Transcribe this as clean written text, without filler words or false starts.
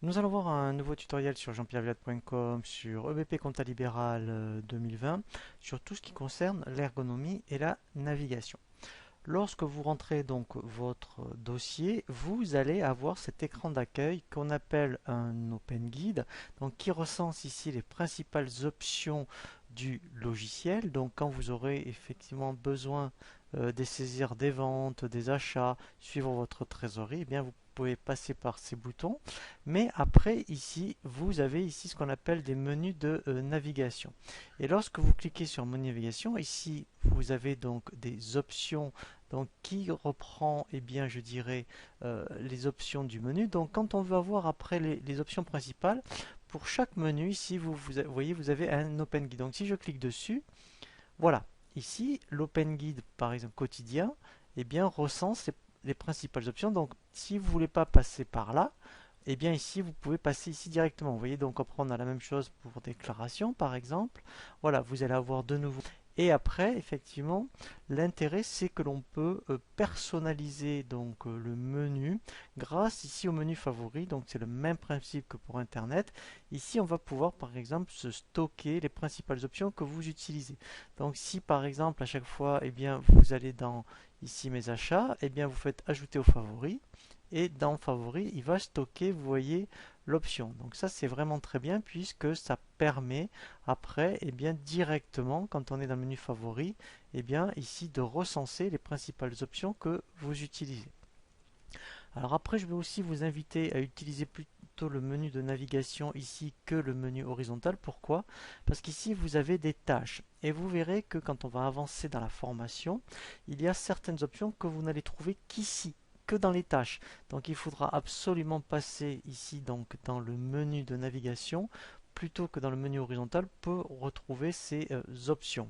Nous allons voir un nouveau tutoriel sur jeanpierrevillatte.com sur EBP Compta Libéral 2020 sur tout ce qui concerne l'ergonomie et la navigation. Lorsque vous rentrez donc votre dossier, vous allez avoir cet écran d'accueil qu'on appelle un Open Guide, donc qui recense ici les principales options du logiciel. Donc quand vous aurez effectivement besoin de saisir des ventes, des achats, suivre votre trésorerie, eh bien vous pouvez passer par ces boutons. Mais après ici, vous avez ici ce qu'on appelle des menus de navigation. Et lorsque vous cliquez sur menu navigation, ici vous avez donc des options donc qui reprend, eh bien, je dirais, les options du menu. Donc quand on veut avoir après les options principales, pour chaque menu, ici, vous voyez, vous avez un Open Guide. Donc si je clique dessus, voilà. Ici, l'Open Guide, par exemple, quotidien, eh bien, recense les principales options. Donc si vous ne voulez pas passer par là, eh bien ici, vous pouvez passer ici directement. Vous voyez, donc après, on a la même chose pour déclaration, par exemple. Voilà, vous allez avoir de nouveau. Et après, effectivement, l'intérêt, c'est que l'on peut personnaliser donc le menu grâce ici au menu favori. Donc c'est le même principe que pour Internet. Ici, on va pouvoir, par exemple, se stocker les principales options que vous utilisez. Donc si, par exemple, à chaque fois, eh bien, vous allez dans ici mes achats, eh bien, vous faites ajouter aux favoris et dans favori il va stocker, vous voyez, l'option. Donc ça c'est vraiment très bien puisque ça permet après et bien directement quand on est dans le menu favori et bien ici de recenser les principales options que vous utilisez. Alors après je vais aussi vous inviter à utiliser plutôt le menu de navigation ici que le menu horizontal. Pourquoi? Parce qu'ici vous avez des tâches et vous verrez que quand on va avancer dans la formation, il y a certaines options que vous n'allez trouver qu'ici, que dans les tâches. Donc il faudra absolument passer ici donc dans le menu de navigation plutôt que dans le menu horizontal pour retrouver ces options.